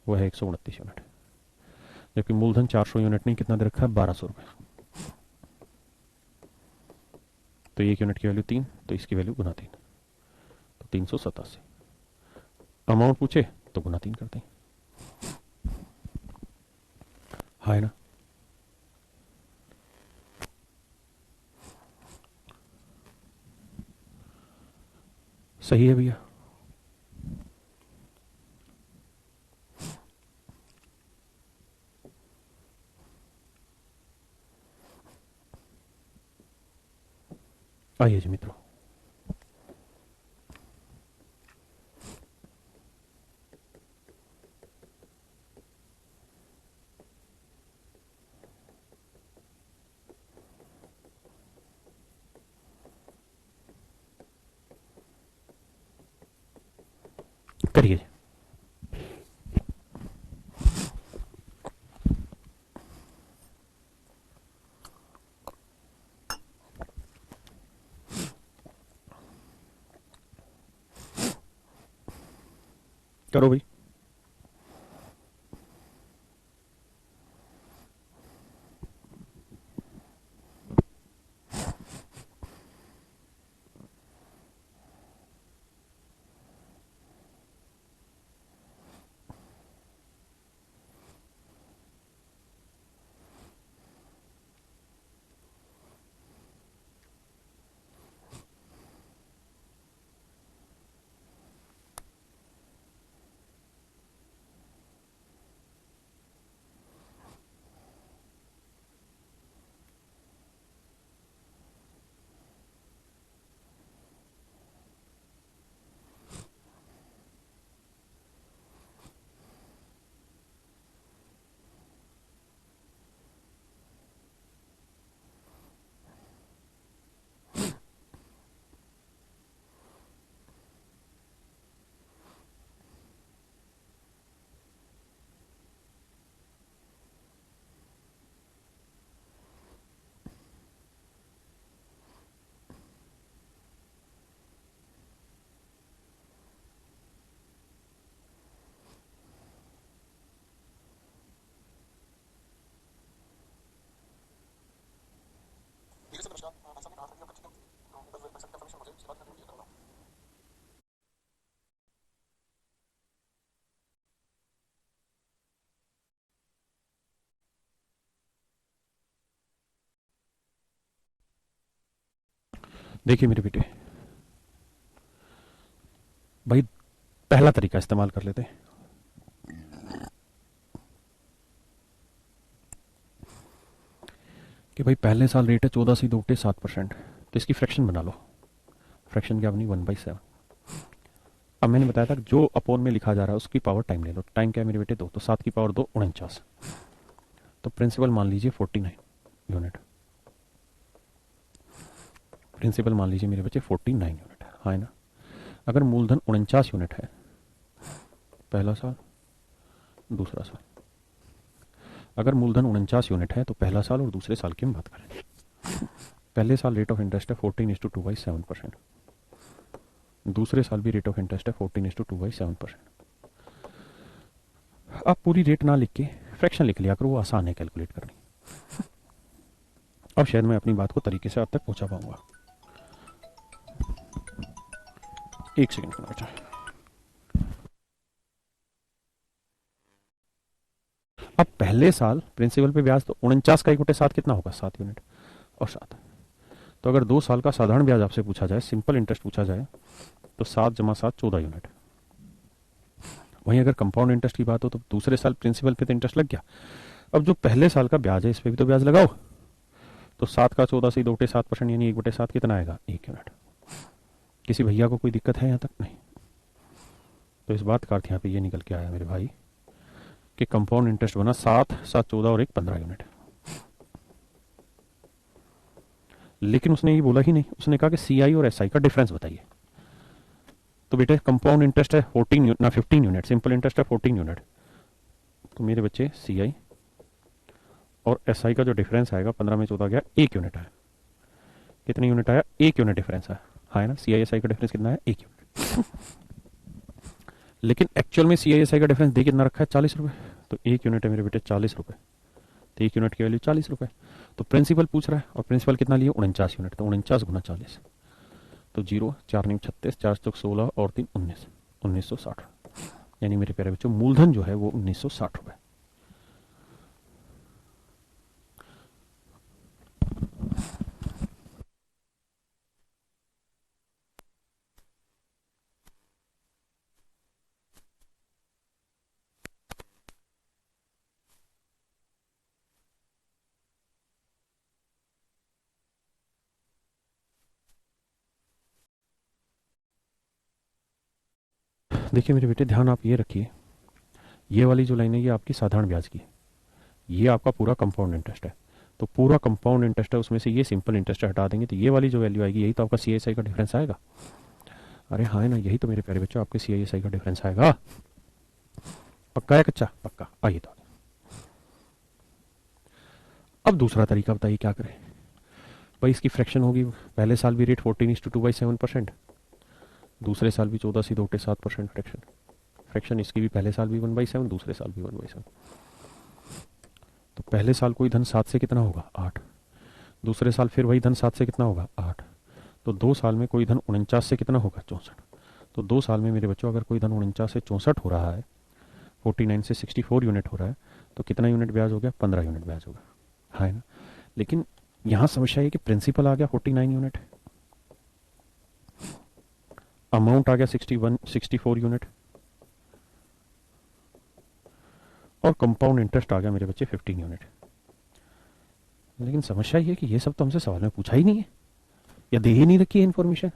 S1: वो है 129 यूनिट, जबकि मूलधन 400 यूनिट नहीं कितना दे रखा है 1200 रुपये, तो 1 यूनिट की वैल्यू 3, तो इसकी वैल्यू गुना 3, तो 387। अमाउंट पूछे तो गुना 3 करते हैं, हाँ है ना। सही है भैया। आइए जी मित्रों, करिए। करो भाई। देखिए मेरे बेटे, भाई पहला तरीका इस्तेमाल कर लेते हैं। कि भाई पहले साल रेट है 14 × 7%, तो इसकी फ्रैक्शन बना लो। फ्रैक्शन क्या बनी? 1/7। अब मैंने बताया था जो अपोन में लिखा जा रहा है उसकी पावर टाइम ले लो। टाइम क्या है मेरे बेटे? 2, तो 7 की पावर 2 49। तो प्रिंसिपल मान लीजिए 49 यूनिट। प्रिंसिपल मान लीजिए मेरे बच्चे 49 यूनिट है, हाँ ना। अगर मूलधन 49 यूनिट है पहला साल दूसरा साल, अगर मूलधन 49 यूनिट है तो पहला साल और दूसरे साल की हम बात करें। पहले साल रेट ऑफ इंटरेस्ट है 14:2/7%, दूसरे साल भी रेट ऑफ इंटरेस्ट है 14:2/7%। आप पूरी रेट ना लिख के फ्रैक्शन लिख लिया करो, वो आसान है कैलकुलेट करनी। अब शायद मैं अपनी बात को तरीके से आप तक पहुंचा पाऊंगा। एक सेकंड का बेटा। अब पहले साल प्रिंसिपल पे ब्याज तो 49 का 1/7 कितना होगा? 7 यूनिट और 7। तो अगर 2 साल का साधारण ब्याज आपसे पूछा जाए, सिंपल इंटरेस्ट पूछा जाए, तो 7 + 7 14 यूनिट। वहीं अगर कंपाउंड इंटरेस्ट की बात हो तो दूसरे साल प्रिंसिपल पे तो इंटरेस्ट लग गया, अब जो पहले साल का ब्याज है इस पे भी तो ब्याज लगाओ। तो 7 का 14 से 2/7% यानी 1/7 कितना आएगा? 1 यूनिट। किसी भैया को कोई दिक्कत है यहाँ तक? नहीं। तो इस बात का अर्थ यहाँ पे ये निकल के आया मेरे भाई कि कंपाउंड इंटरेस्ट बना 7, 7 14 और 1 15 यूनिट। लेकिन उसने ये बोला ही नहीं, उसने कहा कि सीआई और एसआई का डिफरेंस बताइए। तो बेटे कंपाउंड इंटरेस्ट है 15 यूनिट, सिंपल इंटरेस्ट है 14 यूनिट। तो मेरे बच्चे सीआई और एसआई का जो डिफरेंस आएगा 15 में 14 गया 1 यूनिट है। कितने यूनिट आया? 1 यूनिट डिफरेंस है, हाँ है ना। सीआई एसआई का डिफरेंस कितना है? 1 यूनिट। लेकिन एक्चुअल में सीआई एसआई का डिफरेंस दे कितना रखा है? 40 रुपए। तो 1 यूनिट है मेरे बेटे 40 रुपए, तो 1 यूनिट की वैल्यू 40 रुपए। तो प्रिंसिपल पूछ रहा है और प्रिंसिपल कितना लिए? 49 यूनिट। तो 49 × 40, तो 0 4 9 36 4 चौक 16 और 3 19, 1960। यानी मेरे प्यारे बच्चों मूलधन जो है वो 1960 रुपए। देखिए मेरे बेटे ध्यान आप ये रखिए, ये वाली जो लाइन है ये आपकी साधारण ब्याज की है, ये आपका पूरा कंपाउंड इंटरेस्ट है। तो पूरा कंपाउंड इंटरेस्ट है, उसमें से ये सिंपल इंटरेस्ट हटा देंगे तो ये वाली जो वैल्यू आएगी यही तो आपका सीआईएसआई का डिफरेंस आएगा। अरे हाँ है ना, यही तो मेरे प्यारे बच्चों आपके सीआईएसआई का डिफरेंस आएगा। पक्का है कच्चा? पक्का। आइए तो अब दूसरा तरीका बताइए क्या करें। भाई इसकी फ्रैक्शन होगी, पहले साल भी रेट 14:2/7%, दूसरे साल भी 14 से 2/7% फ्रैक्शन। फ्रैक्शन, इसकी भी पहले साल भी 1/7, दूसरे साल भी 1/7। तो पहले साल कोई धन 7 से कितना होगा 8, दूसरे साल फिर वही धन 7 से कितना होगा 8, तो 2 साल में कोई धन 49 से कितना होगा 64। तो 2 साल में मेरे बच्चों अगर कोई धन 49 से 64 हो रहा है, 49 से 64 यूनिट हो रहा है, तो कितना यूनिट ब्याज हो गया 15 यूनिट ब्याज होगा, है ना। लेकिन यहां समस्या है कि प्रिंसिपल आ गया 49 यूनिट, अमाउंट आ गया 64 यूनिट, और कंपाउंड इंटरेस्ट आ गया मेरे बच्चे 15 यूनिट। लेकिन समस्या ये है कि ये सब तो हमसे सवाल में पूछा ही नहीं है, या दे ही नहीं रखी है इन्फॉर्मेशन।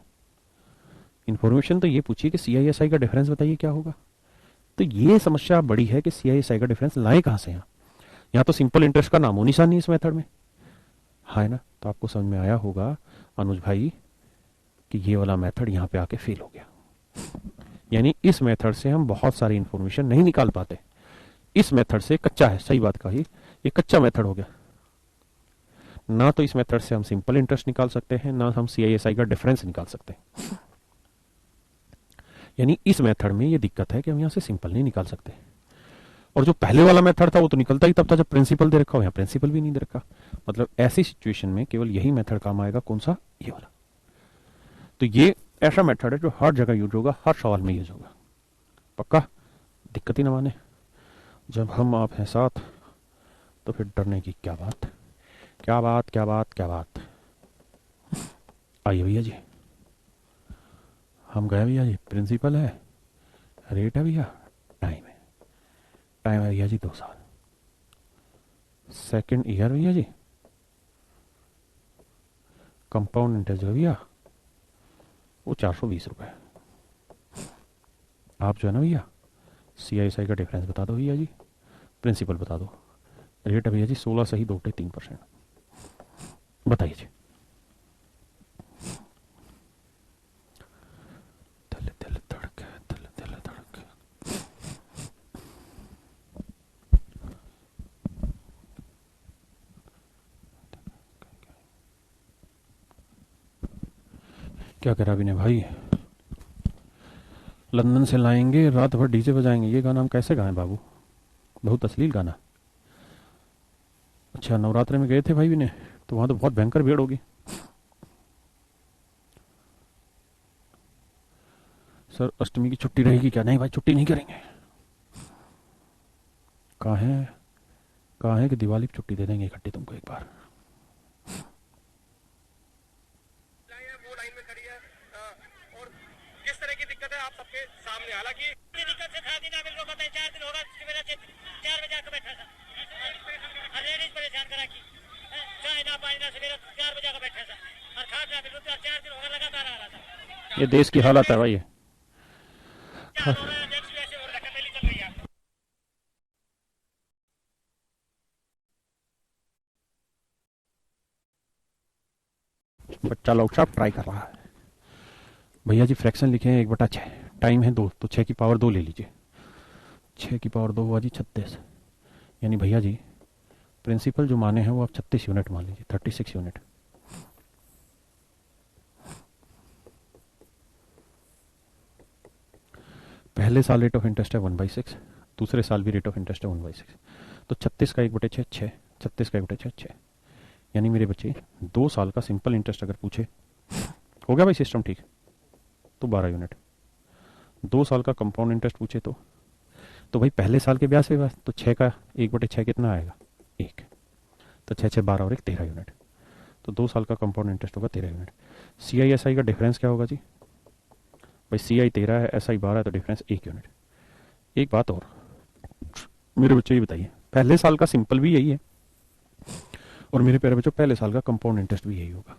S1: इन्फॉर्मेशन तो ये पूछिए कि CISI का डिफरेंस बताइए क्या होगा। तो ये समस्या बड़ी है कि CISI का डिफरेंस लाए कहां से। यहाँ तो सिंपल इंटरेस्ट का नामो निशान नहीं इस मेथड में, है ना। तो आपको समझ में आया होगा अनुज भाई कि ये वाला मेथड यहाँ पे आके फेल हो गया। यानी इस मेथड से हम बहुत सारी इंफॉर्मेशन नहीं निकाल पाते। इस मेथड से कच्चा है, सही बात कही, ये कच्चा मेथड हो गया ना। तो इस मेथड से हम सिंपल इंटरेस्ट निकाल सकते हैं, ना हम CISI का डिफरेंस निकाल सकते हैं। यानी इस मेथड में ये दिक्कत है कि हम यहां से सिंपल नहीं निकाल सकते। और जो पहले वाला मेथड था वो तो निकलता ही तब था जब प्रिंसिपल दे रखा हो, यहाँ प्रिंसिपल भी नहीं दे रखा। मतलब ऐसी सिचुएशन में केवल यही मेथड काम आएगा, कौन सा, ये वाला। तो ये ऐसा मेथड है जो हर जगह यूज होगा, हर सवाल में यूज होगा, पक्का, दिक्कत ही ना माने। जब हम आप हैं साथ तो फिर डरने की क्या बात, क्या बात, क्या बात, क्या बात। आइए भैया जी, हम गए भैया जी, प्रिंसिपल है, रेट है भैया, टाइम है, टाइम है भैया जी 2 साल, सेकंड ईयर भैया जी, कंपाउंड इंटरेस्ट है भैया वो 420 रुपए। आप जो है ना भैया CISI का डिफरेंस बता दो भैया जी, प्रिंसिपल बता दो, रेट है भैया जी 16 सही 2.3%। बताइए जी। दिल दिल धड़के, दिल दिल धड़के। क्या कह रहा विनय भाई, लंदन से लाएंगे रात भर डीजे बजाएंगे, ये गाना हम कैसे गाएं बाबू, बहुत अश्लील गाना। अच्छा नवरात्रे में गए थे भाई विनय, तो वहां तो बहुत भयंकर भीड़ होगी। सर अष्टमी की छुट्टी रहेगी क्या, नहीं भाई छुट्टी नहीं करेंगे। कहाँ है कि दिवाली की छुट्टी दे देंगे इकट्ठी तुमको एक बार।
S2: वो लाइन में खड़ी है और किस तरह की दिक्कत है आप सबके सामने। हालांकि दिक्कत से खादी ना मिल रहा, पता है 4 दिन होगा इसकी वजह से 4 बजे आकर बैठा था, लेडीज परेशान करा की चाय ना पानी ना सवेरे 4 बजे आकर बैठा था और खाद ना मिल रहा, 4 दिन होगा लगातार आ रहा था।
S1: ये देश की हालत है भाई।
S2: क्या हो रहा है, नेक्स्ट ऐसे हो रहा है, चल रही है।
S1: बच्चा लोग सब ट्राई कर रहा है। भैया जी फ्रैक्शन लिखे हैं 1/6, टाइम है 2, तो 6 की पावर 2 ले लीजिए, 6 की पावर 2 हुआ जी 36। यानी भैया जी प्रिंसिपल जो माने हैं वो आप 36 यूनिट मान लीजिए, 36 यूनिट। पहले साल रेट ऑफ इंटरेस्ट है 1/6, दूसरे साल भी रेट ऑफ इंटरेस्ट है 1/6, तो 36 का 1/6 6, 36 का 1/6 6। यानी मेरे बच्चे 2 साल का सिंपल इंटरेस्ट अगर पूछे, हो गया भाई सिस्टम ठीक, तो 12 यूनिट। 2 साल का कंपाउंड इंटरेस्ट पूछे तो भाई पहले साल के ब्याज पे ब्याज, तो 6 का 1/6 कितना आएगा 1, तो 6 6 12 और 1 13 यूनिट। तो 2 साल का कंपाउंड इंटरेस्ट होगा 13 यूनिट। CISI का डिफरेंस क्या होगा जी, भाई CI 13 है, SI 12 है, तो डिफरेंस 1 यूनिट। एक बात और मेरे बच्चों ये बताइए, पहले साल का सिंपल भी यही है और मेरे प्यारे बच्चों पहले साल का कंपाउंड इंटरेस्ट भी यही होगा।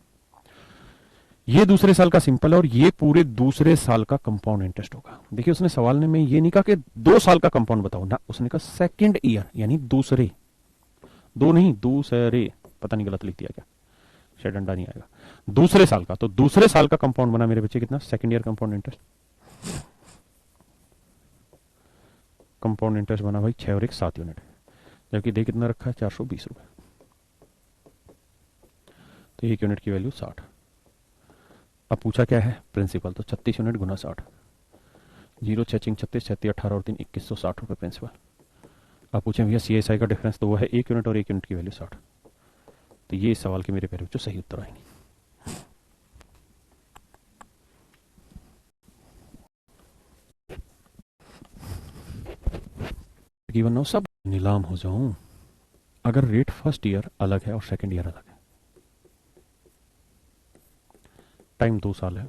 S1: ये दूसरे साल का सिंपल है और ये पूरे दूसरे साल का कंपाउंड इंटरेस्ट होगा। देखिए उसने सवाल ने में ये नहीं कहा कि 2 साल का कंपाउंड बताओ ना, उसने कहा सेकंड ईयर, यानी दूसरे, 2 नहीं दूसरे, पता नहीं गलत लिख दिया क्या, शायद डंडा नहीं आएगा, दूसरे साल का। तो दूसरे साल का कंपाउंड बना मेरे बच्चे कितना, second year compound interest. Compound interest बना भाई 6 और 1 7 यूनिट, जबकि दे कितना रखा है 420 रुपए, तो 1 यूनिट की वैल्यू 60। अब पूछा क्या है प्रिंसिपल, तो 36 यूनिट गुना 60, जीरो 6 36 36 18 और 3 2160 रुपये प्रिंसिपल। आप पूछें भैया CSI का डिफरेंस, तो वो है 1 यूनिट और 1 यूनिट की वैल्यू 60। तो ये इस सवाल के मेरे प्यारे बच्चों सही उत्तर आएंगे। गिवन नाउ सब नीलाम हो जाऊं अगर रेट फर्स्ट ईयर अलग है और सेकंड ईयर अलग है। टाइम 2 साल है।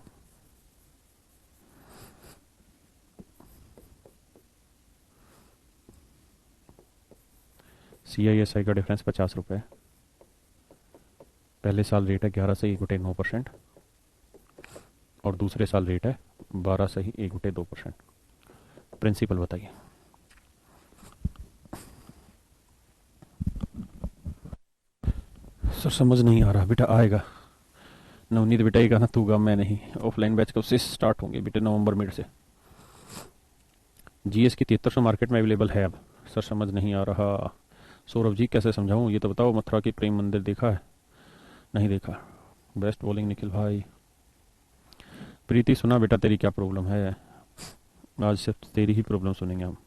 S1: CISI का डिफरेंस 50 रुपये। पहले साल रेट है 11 से 1/9% और दूसरे साल रेट है 12 से ही 1/2%। प्रिंसिपल बताइए। सर समझ नहीं आ रहा बेटा, आएगा। नवनीत बेटा ये गाना तू गा, मैं नहीं। ऑफलाइन बैच कब से स्टार्ट होंगे बेटे? नवंबर मिड से। GS की 7300 मार्केट में अवेलेबल है अब। सर समझ नहीं आ रहा। सौरभ जी कैसे समझाऊं, ये तो बताओ। मथुरा की प्रेम मंदिर देखा है? नहीं देखा। बेस्ट बॉलिंग निखिल भाई। प्रीति सुना बेटा तेरी क्या प्रॉब्लम है? आज सिर्फ तेरी ही प्रॉब्लम सुनेंगे हम।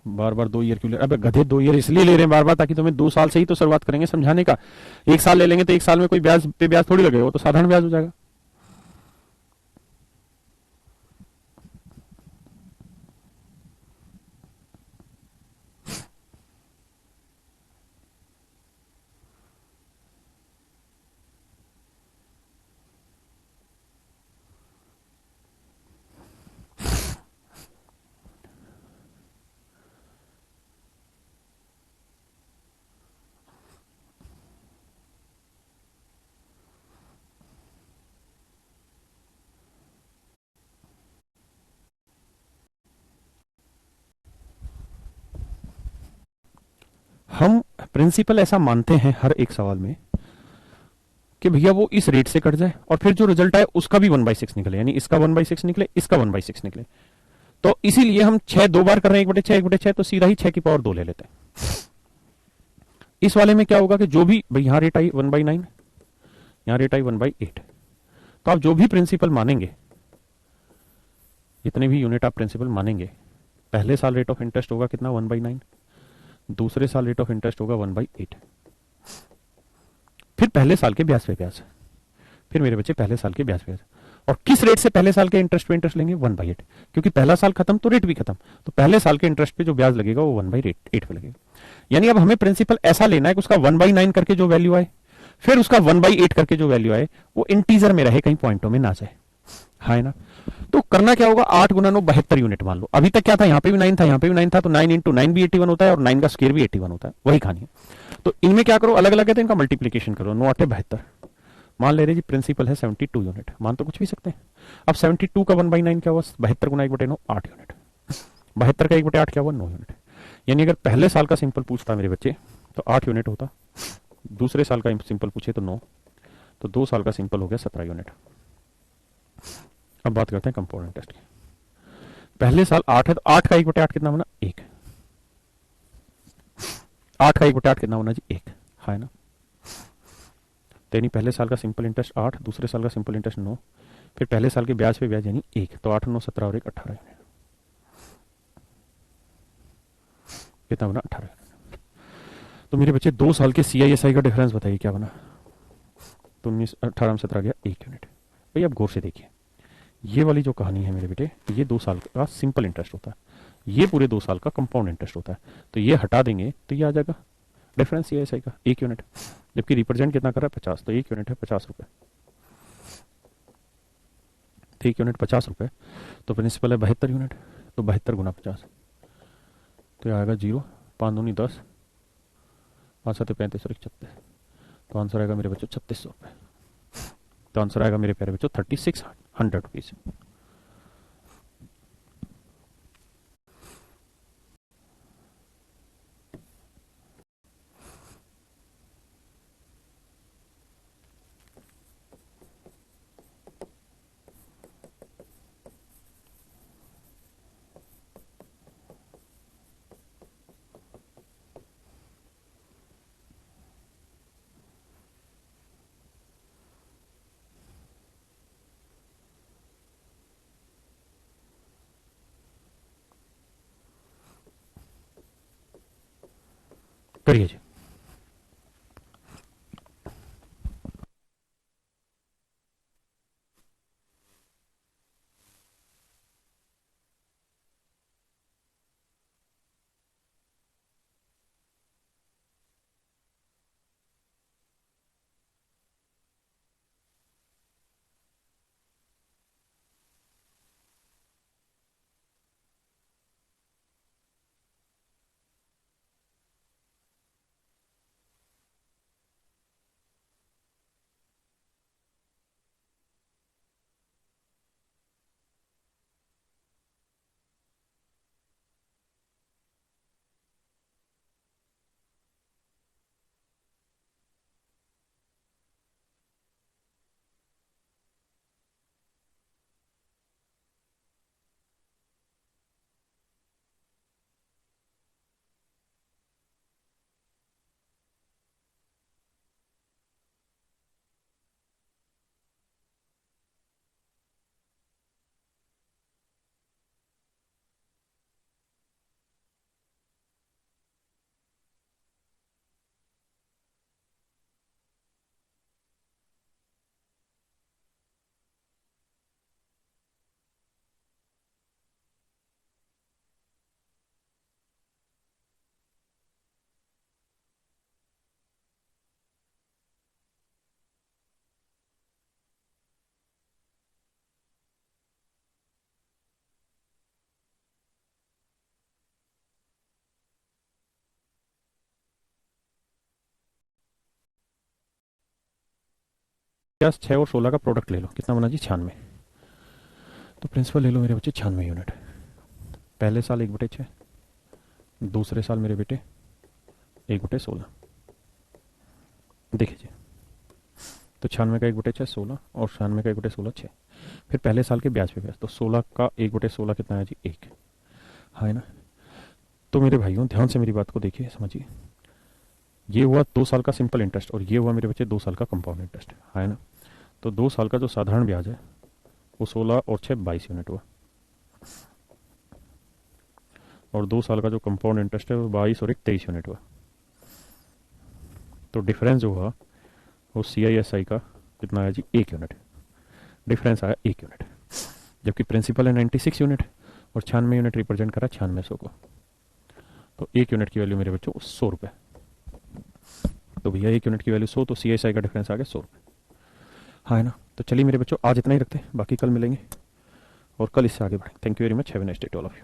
S1: बार बार 2 ईयर क्यों ले? अबे गधे 2 ईयर इसलिए ले रहे हैं बार बार ताकि तुम्हें 2 साल से ही तो शुरुआत करेंगे समझाने का। 1 साल ले लेंगे तो 1 साल में कोई ब्याज पे ब्याज थोड़ी लगेगा, वो तो साधारण ब्याज हो जाएगा। हम प्रिंसिपल ऐसा मानते हैं हर एक सवाल में कि भैया वो इस रेट से कट जाए और फिर जो रिजल्ट आए उसका भी 1/6 निकले, यानी इसका 1/6 निकले, इसका 1/6 निकले। तो इसीलिए हम 6 दो बार कर रहे हैं, 1/6 1/6, तो सीधा ही 6 की पावर 2 ले लेते हैं। इस वाले में क्या होगा कि जो भी भाई यहां रेट आई 1/9, यहां रेट आई 1/8, तो आप जो भी प्रिंसिपल मानेंगे, जितने भी यूनिट आप प्रिंसिपल मानेंगे, पहले साल रेट ऑफ इंटरेस्ट होगा कितना? 1/9। दूसरे साल रेट ऑफ इंटरेस्ट होगा 1/8। फिर पहले साल के ब्याज पे ब्याज, फिर मेरे बच्चे पहले साल के ब्याज पे ब्याज। और किस रेट से पहले साल के इंटरेस्ट पे इंटरेस्ट लेंगे? 1/8, क्योंकि पहला साल खत्म तो रेट भी खत्म, तो पहले साल के इंटरेस्ट पे जो ब्याज लगेगा वो 1/8 पे लगेगा। यानी अब हमें प्रिंसिपल ऐसा लेना है कि उसका 1/9 करके जो वैल्यू आए, फिर उसका 1/8 करके जो वैल्यू आए वो इंटीजर में रहे, कहीं पॉइंटों में ना जाए। हाँ है ना? तो करना क्या होगा? 8 गुना 9 72 यूनिट मान लो। अभी तक क्या था? यहाँ पे भी 9 था, यहाँ पे भी 9 था, तो 9 इंटू 9 भी 81 होता है और 9 का स्क्वायर भी 81 होता है। वही कहानी है। तो इनमें क्या करो? अलग अलग है तो इनका मल्टीप्लीकेशन करो। 9 8 72। मान ले रहे जी प्रिंसिपल है 72 यूनिट, मान तो कुछ भी सकते हैं। अब 72 का 1/9 क्या हुआ? 72 गुना 1/9 8 यूनिट। 72 का 1/8 क्या हुआ? 9 यूनिट। यानी अगर पहले साल का सिंपल पूछता मेरे बच्चे तो 8 यूनिट होता, दूसरे साल का सिंपल पूछे तो 9, तो 2 साल का सिंपल हो गया 17 यूनिट। अब बात करते हैं कंपाउंड इंटरेस्ट की। पहले साल 8 है तो 8 का 1/8 कितना बना? 1। 8 का 1/8 कितना बना जी? 1। है ना? तो यानी पहले साल का सिंपल इंटरेस्ट 8, दूसरे साल का सिंपल इंटरेस्ट 9, फिर पहले साल के ब्याज पे ब्याज यानी 1, तो 8 9 17 और 1 18 यूनिट। कितना बना? 18 यूनिट। तो मेरे बच्चे 2 साल के CISI का डिफरेंस बताइए क्या बना? तो 19 18 में 17 गया 1 यूनिट। भाई आप गौर से देखिए, ये वाली जो कहानी है मेरे बेटे, ये 2 साल का सिंपल इंटरेस्ट होता है, ये पूरे 2 साल का कंपाउंड इंटरेस्ट होता है। तो ये हटा देंगे तो ये आ जाएगा डिफरेंस CISI का 1 यूनिट। जबकि रिप्रेजेंट कितना कर रहा है? 50, तो 1 यूनिट है 50 रुपए। तो 1 यूनिट 50 रुपए, तो प्रिंसिपल है 72 यूनिट, तो 72 गुना 50, तो ये आएगा 0 5 दूनी 10, 5 7 35 और 36, तो आंसर आएगा मेरे बच्चों 3600 रुपये। तो आंसर आएगा मेरे प्यारे बच्चों 3600 रुपीज। करिए जी। क्या 6 और 16 का प्रोडक्ट ले लो, कितना बना जी 96। तो प्रिंसिपल ले लो मेरे बच्चे 96 यूनिट। पहले साल 1/6, दूसरे साल मेरे बेटे 1/16। देखिए जी, तो 96 का 1/6 16, और 96 का 1/16 6। फिर पहले साल के ब्याज पे ब्याज, तो 16 का 1/16 कितना है जी 1, हाँ है ना। तो मेरे भाइयों ध्यान से मेरी बात को देखिए, समझिए। ये हुआ 2 साल का सिंपल इंटरेस्ट, और ये हुआ मेरे बच्चे 2 साल का कंपाउंड इंटरेस्ट, है ना। तो 2 साल का जो साधारण ब्याज है वो 16 और 6 22 यूनिट हुआ, और 2 साल का जो कंपाउंड इंटरेस्ट है वो 22 और 1 23 यूनिट हुआ। तो डिफरेंस जो हुआ वो CISI का कितना आया जी 1 यूनिट, डिफरेंस आया 1 यूनिट। जबकि प्रिंसिपल है 96 यूनिट, और 96 यूनिट रिप्रेजेंट करा 9600 को। तो 1 यूनिट की वैल्यू मेरे बच्चों 100 रुपये। तो भैया 1 यूनिट की वैल्यू 100, तो CISI का डिफरेंस आ गया 100 रुपये, हाँ है ना। तो चलिए मेरे बच्चों आज इतना ही रखते हैं, बाकी कल मिलेंगे और कल इससे आगे बढ़ें। Thank you very much, have a nice day to all of you.